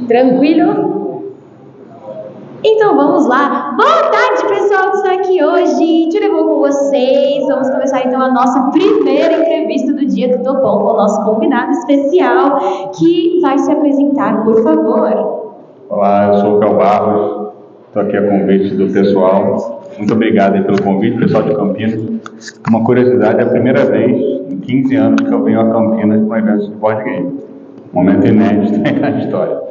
Tranquilo? Então vamos lá. Boa tarde, pessoal que está aqui hoje. Tudo bom com vocês? Vamos começar então a nossa primeira entrevista do dia do Topão com o nosso convidado especial, que vai se apresentar, por favor. Olá, eu sou o Fel Barros, estou aqui a convite do pessoal. Muito obrigado aí pelo convite, pessoal de Campinas. Uma curiosidade, é a primeira vez em 15 anos que eu venho a Campinas para um evento de board game. Momento inédito na história.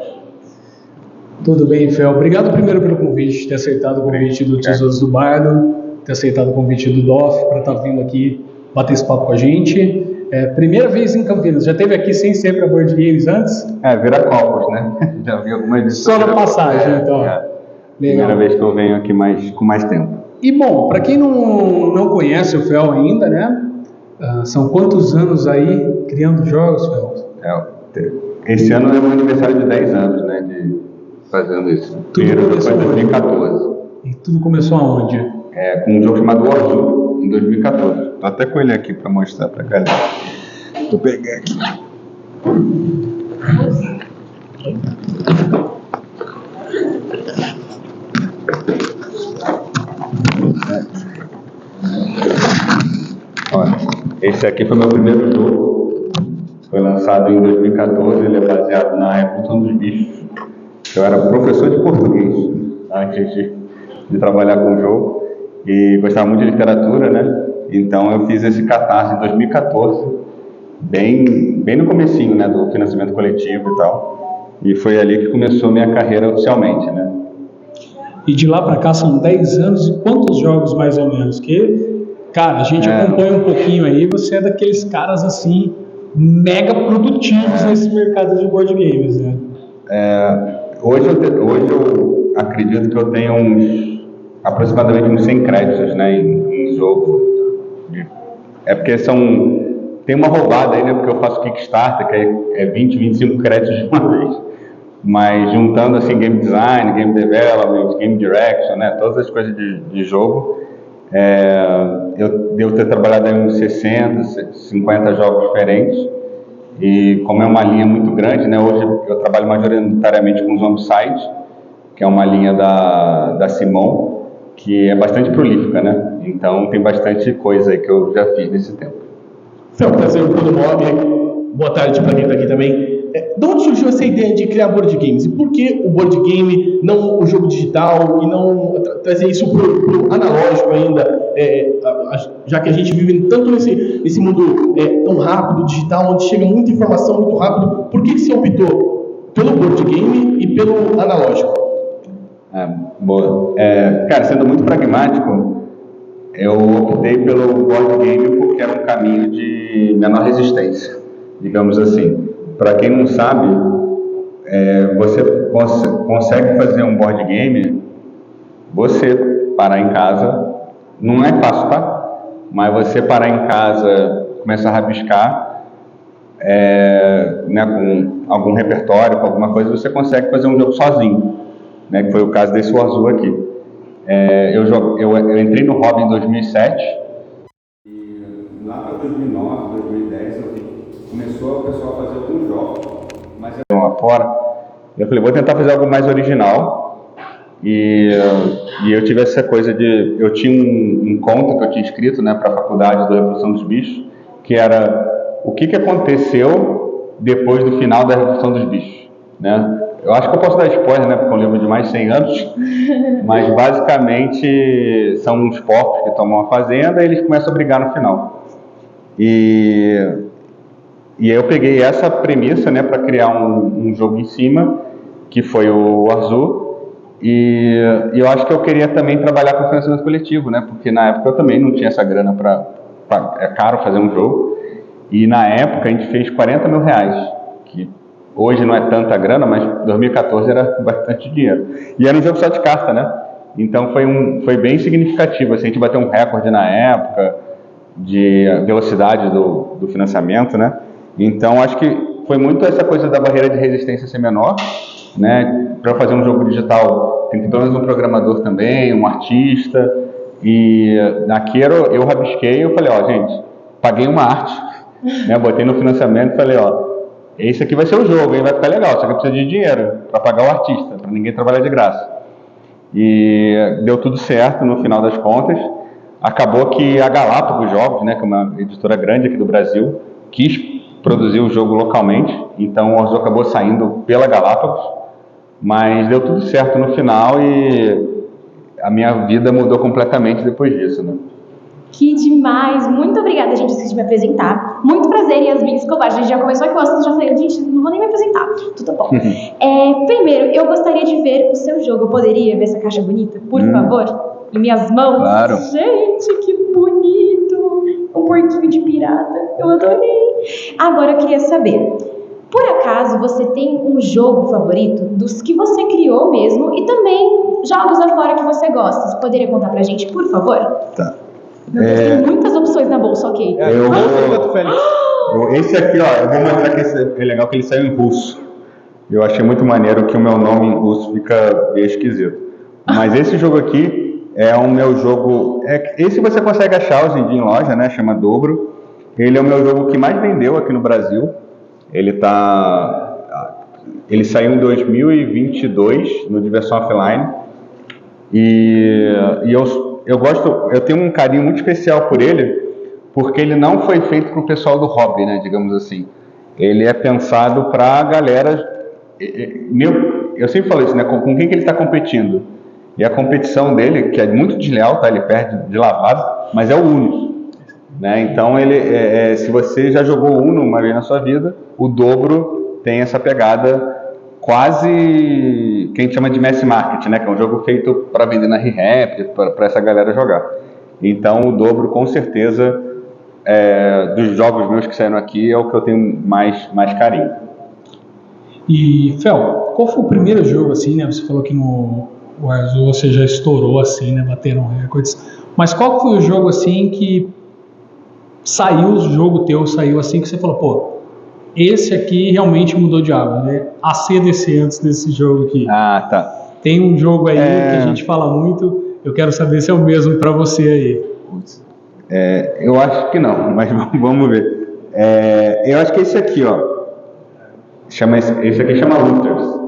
Tudo bem, Fel. Obrigado primeiro pelo convite, ter aceitado o convite do Tesouros do Bardo, ter aceitado o convite do DOF para estar vindo aqui bater esse papo com a gente. Primeira vez em Campinas, já esteve aqui sem ser para board games antes? Viracopos, né? Já vi algumas edições. Só na passagem, então. Legal. Primeira vez que eu venho aqui com mais tempo. E bom, para quem não conhece o Fel ainda, né? São quantos anos aí criando jogos, Fel? Esse ano é meu aniversário de 10 anos, né? De fazendo isso. Tudo começou em 2014. E tudo começou aonde? Com um jogo chamado Warzoo, em 2014. Tô até com ele aqui para mostrar para galera. Vou pegar aqui. Olha, esse aqui foi meu primeiro jogo. Foi lançado em 2014. Ele é baseado na Revolução dos Bichos. Eu era professor de português antes de trabalhar com o jogo e gostava muito de literatura, né? Então eu fiz esse catarse em 2014, bem no comecinho, né, do financiamento coletivo e tal. E foi ali que começou minha carreira oficialmente, né? E de lá pra cá são 10 anos e quantos jogos mais ou menos? Que, cara, a gente acompanha um pouquinho aí, você é daqueles caras assim, mega produtivos nesse mercado de board games, né? Hoje eu acredito que eu tenho aproximadamente uns 100 créditos, né, em jogo. Porque tem uma roubada aí, né, porque eu faço Kickstarter, que é 20, 25 créditos de uma vez. Mas juntando assim game design, game development, game direction, né, todas as coisas de jogo, eu devo ter trabalhado em uns 60, 50 jogos diferentes. E como é uma linha muito grande, né, hoje eu trabalho majoritariamente com Zombicide, que é uma linha da Simon, que é bastante prolífica, né? Então tem bastante coisa aí que eu já fiz nesse tempo. Foi um prazer todo mob. Boa tarde para quem está aqui também. De onde surgiu essa ideia de criar board games? E por que o board game, não o jogo digital, e não trazer isso para o analógico ainda? Já que a gente vive tanto nesse mundo tão rápido, digital, onde chega muita informação muito rápido, por que você optou pelo board game e pelo analógico? Boa. Cara, sendo muito pragmático, eu optei pelo board game porque era um caminho de menor resistência, digamos assim. Para quem não sabe, você consegue fazer um board game, você parar em casa, não é fácil, tá? Mas você parar em casa, começar a rabiscar, né, com algum repertório, com alguma coisa, você consegue fazer um jogo sozinho, né, que foi o caso desse Warzoo aqui. Eu entrei no hobby em 2007 e lá para 2009, 2010 começou o pessoal a fazer alguns jogos, mas lá fora. Eu falei, vou tentar fazer algo mais original. E eu tive essa coisa eu tinha um conto que eu tinha escrito, né, para a faculdade da Revolução dos Bichos, que era o que aconteceu depois do final da Revolução dos Bichos, né? Eu acho que eu posso dar spoiler, né, porque é um livro de mais de 100 anos, mas basicamente são uns porcos que tomam a fazenda e eles começam a brigar no final. E aí eu peguei essa premissa, né, para criar um jogo em cima, que foi o Warzoo, e eu acho que eu queria também trabalhar com financiamento coletivo, né, porque na época eu também não tinha essa grana é caro fazer um jogo, e na época a gente fez R$40 mil, que hoje não é tanta grana, mas em 2014 era bastante dinheiro. E era um jogo só de carta, né? Então foi bem significativo, assim, a gente bateu um recorde na época de velocidade do financiamento, né? Então acho que foi muito essa coisa da barreira de resistência ser menor, né? Para fazer um jogo digital tem que ter pelo menos um programador também, um artista. E aqui eu rabisquei, eu falei, ó, gente, paguei uma arte, né? Botei no financiamento e falei, ó, esse aqui vai ser o jogo, aí vai ficar legal, só que precisa de dinheiro para pagar o artista, para ninguém trabalhar de graça. E deu tudo certo no final das contas. Acabou que a Galápagos Jogos, né, que é uma editora grande aqui do Brasil, quis produzir o jogo localmente, então o Warzone acabou saindo pela Galápagos, mas deu tudo certo no final e a minha vida mudou completamente depois disso, né? Que demais! Muito obrigada, gente, esqueci de me apresentar. Muito prazer, Yasmin Escobar. A gente já começou aqui, eu já falei, gente, não vou nem me apresentar. Tudo bom. Primeiro, eu gostaria de ver o seu jogo. Eu poderia ver essa caixa bonita, por favor? Em minhas mãos? Claro. Gente, que bonito! Um porquinho de pirata. Eu adorei. Agora eu queria saber, por acaso você tem um jogo favorito dos que você criou mesmo e também jogos afora que você gosta? Você poderia contar pra gente, por favor? Tá. Meu Deus, tem muitas opções na bolsa, ok. Esse aqui, ó, eu vou mostrar que esse é legal que ele saiu em russo. Eu achei muito maneiro que o meu nome em russo fica meio esquisito. Mas esse jogo aqui é o meu jogo... esse você consegue achar hoje em dia em loja, né? Chama Dobro. Ele é o meu jogo que mais vendeu aqui no Brasil. Ele saiu em 2022 no Diversão Offline. E eu tenho um carinho muito especial por ele, porque ele não foi feito para o pessoal do hobby, né, digamos assim. Ele é pensado para a galera... Eu sempre falo isso, né, com quem que ele está competindo. E a competição dele, que é muito desleal, tá? Ele perde de lavado, mas é o Uno. Né? Então, se você já jogou Uno uma vez na sua vida, o Dobro tem essa pegada quase que a gente chama de mass market, né? Que é um jogo feito para vender na ReHap, para essa galera jogar. Então, o Dobro, com certeza, dos jogos meus que saíram aqui, é o que eu tenho mais carinho. E, Fel, qual foi o primeiro jogo, assim, né? Você falou que no Warzone você já estourou, assim, né? Bateram recordes. Mas qual foi o jogo, assim, que saiu assim, que você falou, pô, esse aqui realmente mudou de água, né? ACDC antes desse jogo aqui. Ah, tá. Tem um jogo aí que a gente fala muito, eu quero saber se é o mesmo pra você aí. Eu acho que não, mas vamos ver. Eu acho que esse aqui, ó, esse aqui chama Looters.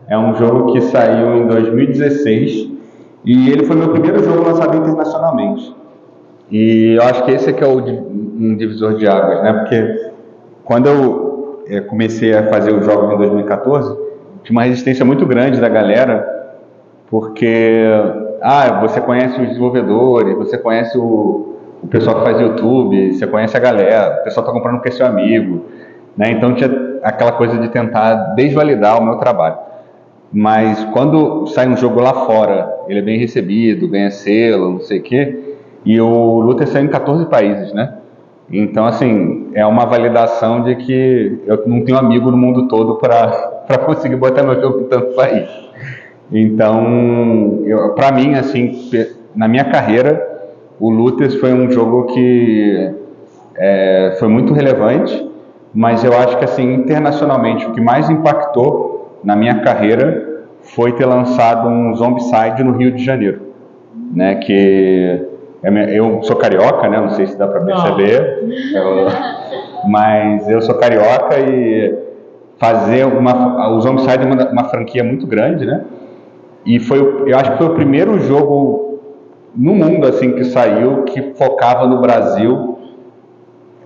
É um jogo que saiu em 2016 e ele foi meu primeiro jogo lançado internacionalmente. E eu acho que esse aqui é um divisor de águas, né? Porque quando eu comecei a fazer os jogos em 2014, tinha uma resistência muito grande da galera, porque você conhece os desenvolvedores, você conhece o pessoal que faz YouTube, você conhece a galera, o pessoal está comprando porque é seu amigo, né? Então tinha aquela coisa de tentar desvalidar o meu trabalho. Mas quando sai um jogo lá fora, ele é bem recebido, ganha selo, não sei o quê, e o Luther saiu em 14 países, né? Então, assim, é uma validação de que eu não tenho amigo no mundo todo para conseguir botar meu jogo em tanto país. Então, para mim, assim, na minha carreira, o Luther foi um jogo que foi muito relevante, mas eu acho que, assim, internacionalmente, o que mais impactou na minha carreira foi ter lançado um Zombicide no Rio de Janeiro, né? Que eu sou carioca, né? Não sei se dá para perceber, mas eu sou carioca e fazer o Zombicide é uma franquia muito grande, né? E eu acho que foi o primeiro jogo no mundo assim que saiu que focava no Brasil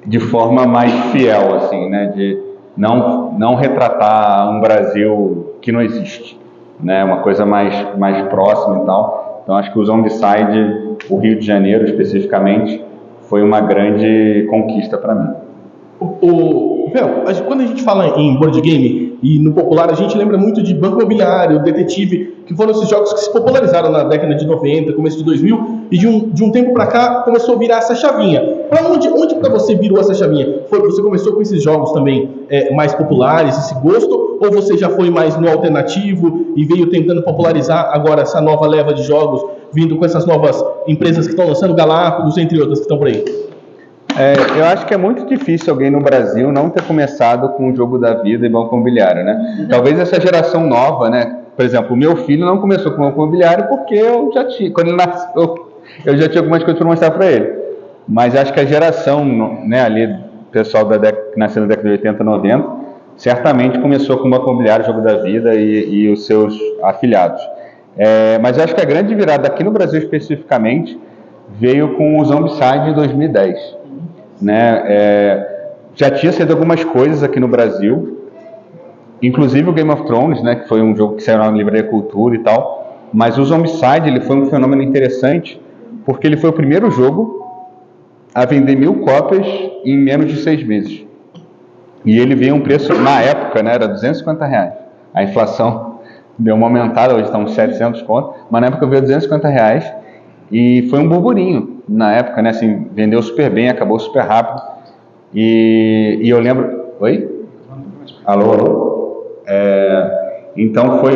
de forma mais fiel, assim, né? De não retratar um Brasil que não existe, né? Uma coisa mais próxima e tal. Então acho que o Zombicide, o Rio de Janeiro especificamente, foi uma grande conquista para mim. Quando a gente fala em board game e no popular, a gente lembra muito de Banco Imobiliário, Detetive, que foram esses jogos que se popularizaram na década de 90, começo de 2000, e de um tempo para cá começou a virar essa chavinha. Para onde para você virou essa chavinha? Você começou com esses jogos também mais populares, esse gosto, ou você já foi mais no alternativo e veio tentando popularizar agora essa nova leva de jogos, vindo com essas novas empresas que estão lançando, Galápagos, entre outras que estão por aí? Eu acho que é muito difícil alguém no Brasil não ter começado com o Jogo da Vida e Banco Imobiliário, né? Talvez essa geração nova, né? Por exemplo, o meu filho não começou com o Banco Imobiliário porque quando ele nasceu, eu já tinha algumas coisas para mostrar para ele. Mas acho que a geração, né, ali, pessoal que nasceu na década de 80, 90, certamente começou com o Banco Imobiliário, Jogo da Vida e os seus afiliados. Mas eu acho que a grande virada aqui no Brasil especificamente veio com o Zombicide em 2010. Né? Já tinha saído algumas coisas aqui no Brasil, inclusive o Game of Thrones, né, que foi um jogo que saiu na Livraria Cultura e tal, mas o Zombicide ele foi um fenômeno interessante porque ele foi o primeiro jogo a vender 1.000 cópias em menos de 6 meses. E ele veio um preço, na época, né, era R$250. A inflação deu uma aumentada, hoje está uns 700 conto, mas na época veio R$250 e foi um burburinho na época, né, assim, vendeu super bem, acabou super rápido. E eu lembro... Oi? Alô? Então foi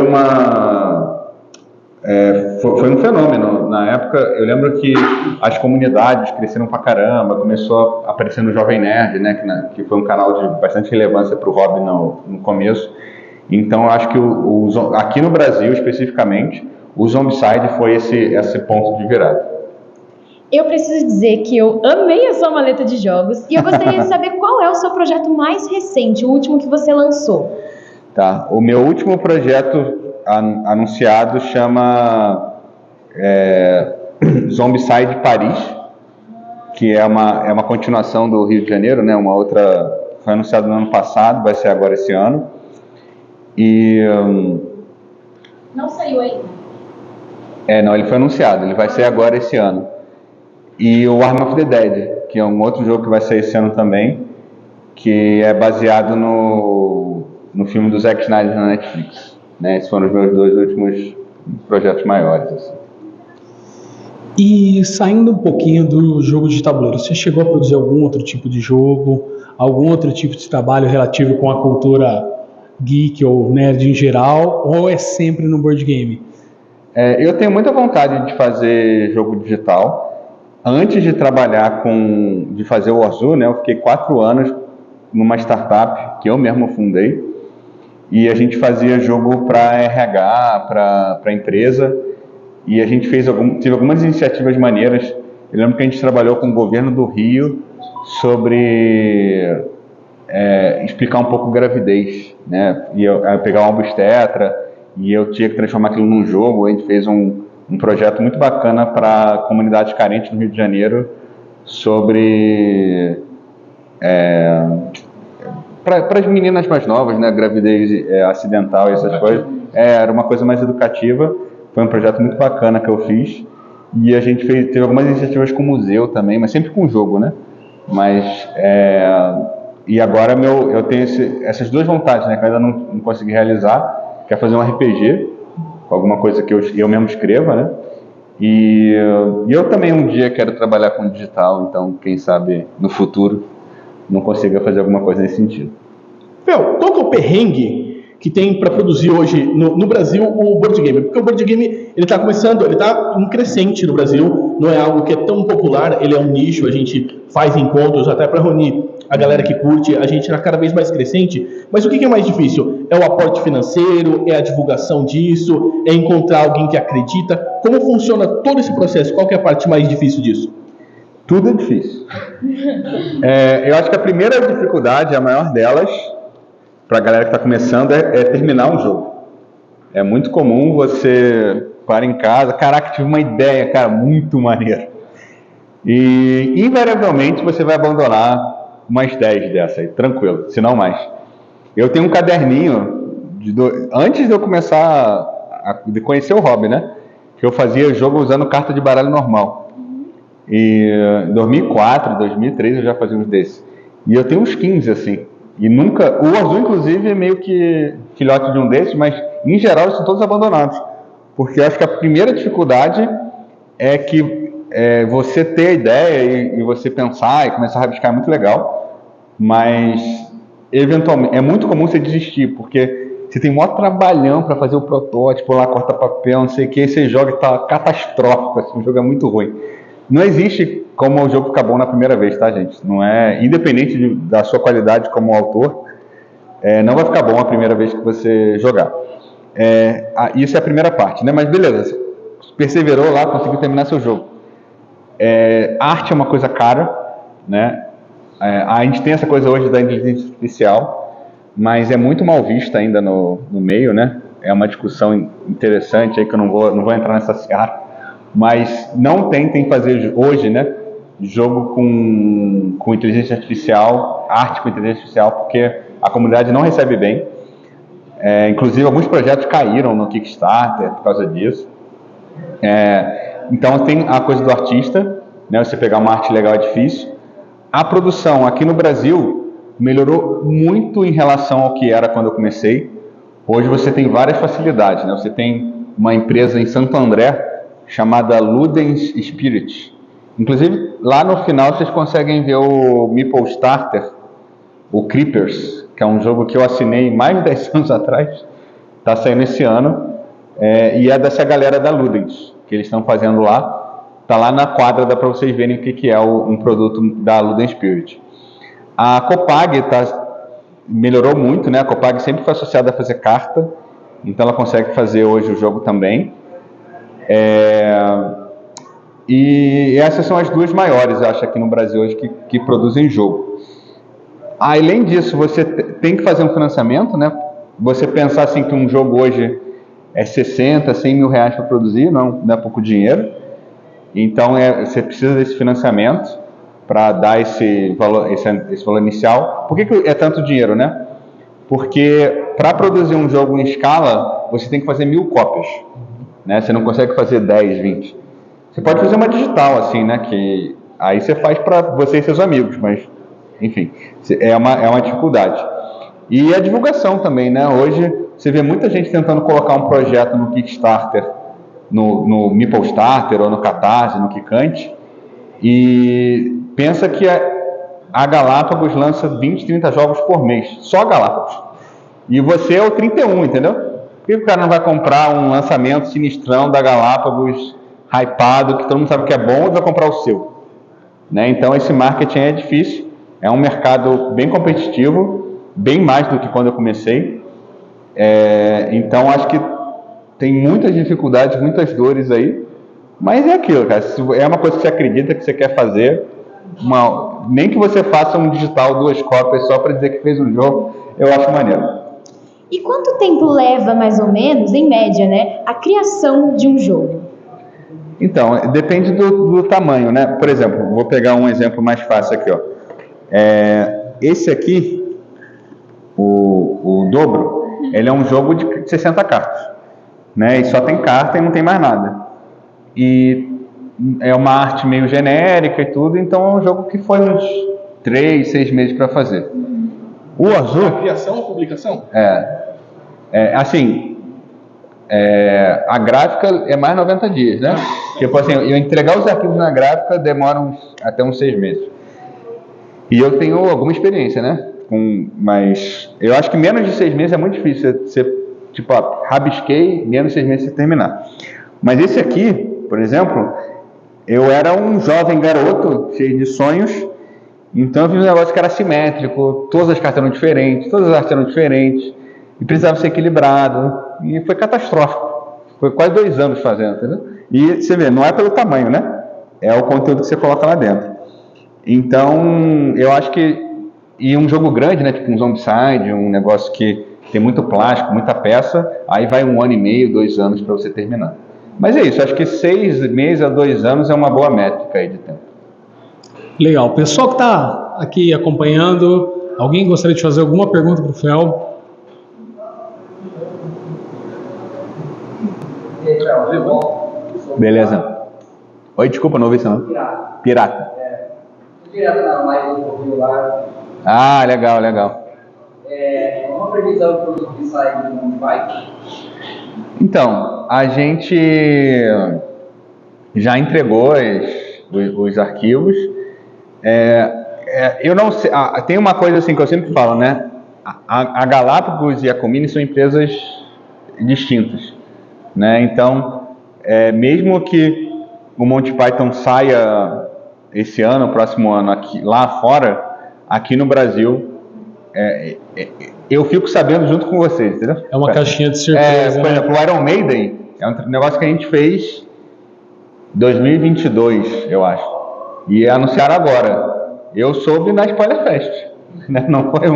foi um fenômeno. Na época, eu lembro que as comunidades cresceram pra caramba, começou a aparecer no Jovem Nerd, né, que foi um canal de bastante relevância para o hobby no começo. Então, eu acho que aqui no Brasil, especificamente, o Zombicide foi esse ponto de virada. Eu preciso dizer que eu amei a sua maleta de jogos e eu gostaria de saber qual é o seu projeto mais recente, o último que você lançou. Tá, o meu último projeto anunciado chama Zombicide Paris, que é uma continuação do Rio de Janeiro, né? Uma outra, foi anunciado no ano passado, vai ser agora esse ano. E não saiu ainda? Não, ele foi anunciado, ele vai ser agora esse ano. E o Arm of the Dead, que é um outro jogo que vai sair esse ano também, que é baseado no filme do Zack Snyder na Netflix. Né? Esses foram os meus 2 últimos projetos maiores. Assim. E saindo um pouquinho do jogo de tabuleiro, você chegou a produzir algum outro tipo de jogo, algum outro tipo de trabalho relativo com a cultura geek ou nerd em geral, ou é sempre no board game? Eu tenho muita vontade de fazer jogo digital. Antes de trabalhar de fazer o Warzoo, né, eu fiquei 4 anos numa startup que eu mesmo fundei, e a gente fazia jogo para RH, para empresa, e a gente teve algumas iniciativas maneiras. Eu lembro que a gente trabalhou com o governo do Rio sobre explicar um pouco gravidez, né? E eu pegar uma obstetra e eu tinha que transformar aquilo num jogo. A gente fez um projeto muito bacana para comunidades carentes no Rio de Janeiro sobre para as meninas mais novas, né, gravidez acidental e essas coisas. Era uma coisa mais educativa. Foi um projeto muito bacana que eu fiz. E a gente teve algumas iniciativas com o museu também, mas sempre com jogo, né? Mas e agora eu tenho essas 2 vontades, né, que eu ainda não consegui realizar, que é fazer um RPG com alguma coisa que eu mesmo escreva, né? E eu também um dia quero trabalhar com digital, então quem sabe no futuro não consiga fazer alguma coisa nesse sentido. Fel, qual que é o perrengue que tem para produzir hoje no Brasil o board game? Porque o board game ele está começando, ele está em crescente no Brasil, não é algo que é tão popular, ele é um nicho, a gente faz encontros até para reunir a galera que curte, a gente está cada vez mais crescente, mas o que é mais difícil? É o aporte financeiro, é a divulgação disso, é encontrar alguém que acredita? Como funciona todo esse processo? Qual que é a parte mais difícil disso? Tudo é difícil. Eu acho que a primeira dificuldade, a maior delas, para a galera que está começando, é terminar um jogo. É muito comum você parar em casa, caraca, tive uma ideia, cara, muito maneira. E invariavelmente você vai abandonar umas 10 dessas aí, tranquilo, se não mais. Eu tenho um caderninho, antes de eu começar de conhecer o hobby, né? Que eu fazia jogo usando carta de baralho normal. E em 2004, 2003 eu já fazia uns desses. E eu tenho uns 15, assim. E nunca... O Azul, inclusive, é meio que filhote de um desses, mas em geral eles são todos abandonados. Porque eu acho que a primeira dificuldade é que você ter a ideia e você pensar e começar a rabiscar é muito legal, mas eventualmente é muito comum você desistir, porque você tem um maior trabalhão para fazer o protótipo, lá corta papel, não sei o que, e você joga e tá catastrófico, assim, o jogo é muito ruim. Não existe como o jogo ficar bom na primeira vez, tá, gente? Não é, independente da sua qualidade como autor, não vai ficar bom a primeira vez que você jogar. Isso é a primeira parte, né? Mas beleza, você perseverou lá, conseguiu terminar seu jogo. Arte é uma coisa cara, né? A gente tem essa coisa hoje da inteligência artificial, mas é muito mal vista ainda no meio, né? É uma discussão interessante aí que eu não vou entrar nessa seara, mas não tentem fazer hoje, né, jogo com inteligência artificial, arte com inteligência artificial, porque a comunidade não recebe bem. Inclusive alguns projetos caíram no Kickstarter por causa disso. Então tem a coisa do artista, né, você pegar uma arte legal é difícil. A produção aqui no Brasil melhorou muito em relação ao que era quando eu comecei. Hoje você tem várias facilidades, né? Você tem uma empresa em Santo André chamada Ludens Spirit. Inclusive, lá no final vocês conseguem ver o Meeple Starter, o Creepers, que é um jogo que eu assinei mais de 10 anos atrás, está saindo esse ano, e é dessa galera da Ludens, que eles estão fazendo lá. Está lá na quadra, dá para vocês verem o que é um produto da Ludens Spirit. A Copag melhorou muito, né? A Copag sempre foi associada a fazer carta, então ela consegue fazer hoje o jogo também. E essas são as duas maiores, eu acho, aqui no Brasil hoje que produzem jogo. Além disso, você tem que fazer um financiamento, né? Você pensar assim que um jogo hoje é 60, 100 mil reais para produzir, não é pouco dinheiro. Então você precisa desse financiamento para dar esse valor inicial. Por que é tanto dinheiro, né? Porque para produzir um jogo em escala, você tem que fazer 1000 cópias, né? Você não consegue fazer 10, 20. Você pode fazer uma digital, assim, né? Que aí você faz para você e seus amigos, mas, enfim, é uma dificuldade. E a divulgação também, né? Hoje você vê muita gente tentando colocar um projeto no Kickstarter, no Meeple Starter, ou no Catarse, no Kikante, e pensa que a Galápagos lança 20, 30 jogos por mês, só a Galápagos. E você é o 31, entendeu? Por que o cara não vai comprar um lançamento sinistrão da Galápagos, hypado, que todo mundo sabe que é bom, e vai comprar o seu? Né? Então esse marketing é difícil, é um mercado bem competitivo, bem mais do que quando eu comecei. Então acho que tem muitas dificuldades, muitas dores aí, mas é aquilo, cara. Se é uma coisa que você acredita que você quer fazer, nem que você faça um digital, 2 cópias só para dizer que fez um jogo, eu acho maneiro. E quanto tempo leva, mais ou menos, em média, né, a criação de um jogo? Então, depende do tamanho, né? Por exemplo, vou pegar um exemplo mais fácil aqui, ó. Esse aqui, o Dobro, ele é um jogo de 60 cartas, né? E só tem carta e não tem mais nada. E é uma arte meio genérica e tudo, então é um jogo que foi uns 3, 6 meses para fazer. O azul... A criação ou publicação? Assim... a gráfica é mais 90 dias, né? Tipo assim, eu entregar os arquivos na gráfica demora até uns 6 meses. E eu tenho alguma experiência, né? Mas eu acho que menos de 6 meses é muito difícil. Você tipo, rabisquei, menos de 6 meses você terminar. Mas esse aqui, por exemplo, eu era um jovem garoto, cheio de sonhos, então eu fiz um negócio que era simétrico, todas as cartas eram diferentes, todas as artes eram diferentes, e precisava ser equilibrado, e foi catastrófico. Foi quase 2 anos fazendo, entendeu? E você vê, não é pelo tamanho, né? É o conteúdo que você coloca lá dentro. Então, eu acho que... E um jogo grande, né? Tipo um Zombicide, um negócio que tem muito plástico, muita peça, aí vai 1 ano e meio, 2 anos para você terminar. Mas é isso, acho que 6 meses a 2 anos é uma boa métrica aí de tempo. Legal. Pessoal que está aqui acompanhando, alguém gostaria de fazer alguma pergunta para o Fel? Beleza. Oi, desculpa, não ouvi isso não. Pirata. Direto na live do Rio lá. Ah, legal, legal. Uma previsão para o que sai do Monty. Então, a gente já entregou os arquivos. Eu não sei, tem uma coisa assim que eu sempre falo, né? A Galápagos e a Comini são empresas distintas, né? Então, mesmo que o Monty Python saia esse ano, próximo ano, lá fora, aqui no Brasil, eu fico sabendo junto com vocês, entendeu? É uma caixinha de surpresa. Por exemplo, o Iron Maiden é um negócio que a gente fez em 2022, eu acho. E anunciaram agora. Eu soube na Spoiler Fest, né? Não foi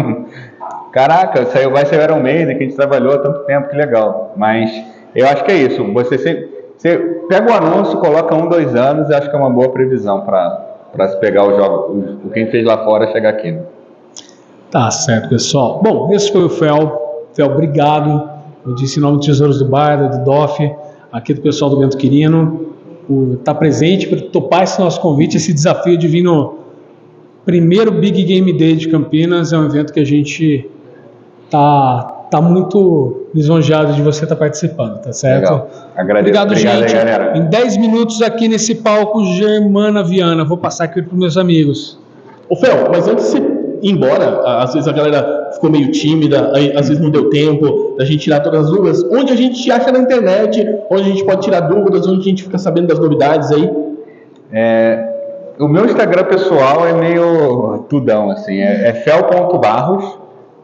caraca, vai ser o Iron Maiden, que a gente trabalhou há tanto tempo, que legal. Mas eu acho que é isso, você pega o anúncio, coloca 1, 2 anos, e acho que é uma boa previsão para se pegar o jogo, quem fez lá fora chegar aqui. Né? Tá certo, pessoal. Bom, esse foi o Fel. Fel, obrigado. Eu disse em nome do Tesouros do Bardo, do DOF, aqui do pessoal do Bento Quirino, por estar presente, por topar esse nosso convite, esse desafio de vir no primeiro Big Game Day de Campinas. É um evento que a gente tá muito lisonjeado de você estar participando, tá certo? Legal. Agradeço. Obrigado, gente. Aí, galera. Em 10 minutos aqui nesse palco, Germana Viana. Vou passar aqui para os meus amigos. Ô Fel, mas antes de você ir embora, às vezes a galera ficou meio tímida, aí, às vezes não deu tempo da gente tirar todas as dúvidas. Onde a gente te acha na internet? Onde a gente pode tirar dúvidas? Onde a gente fica sabendo das novidades aí? O meu Instagram pessoal é meio tudão, assim, é fel.barros.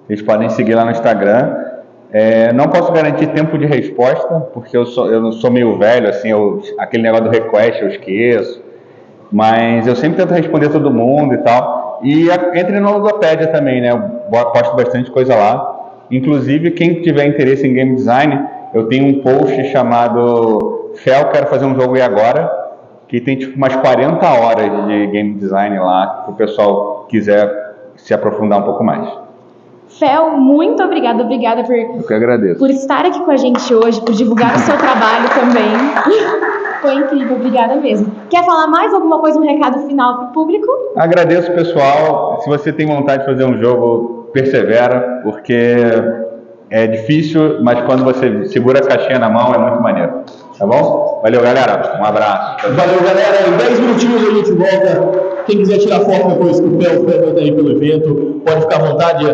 Vocês podem seguir lá no Instagram. Não posso garantir tempo de resposta, porque eu sou meio velho, assim, aquele negócio do request eu esqueço. Mas eu sempre tento responder todo mundo e tal. E entre no Ludopédia também, né? Eu posto bastante coisa lá. Inclusive, quem tiver interesse em game design, eu tenho um post chamado Fel, quero fazer um jogo e agora, que tem tipo umas 40 horas de game design lá, para o pessoal quiser se aprofundar um pouco mais. Fel, muito obrigada Eu que agradeço. por estar aqui com a gente hoje, por divulgar o seu trabalho também. Foi incrível, obrigada mesmo. Quer falar mais alguma coisa, um recado final para o público? Agradeço, pessoal. Se você tem vontade de fazer um jogo, persevera, porque é difícil, mas quando você segura a caixinha na mão é muito maneiro. Tá bom? Valeu, galera. Um abraço. Valeu, galera. Em 10 minutinhos a gente volta. Quem quiser tirar foto depois que o Fel vai estar aí pelo evento, pode ficar à vontade.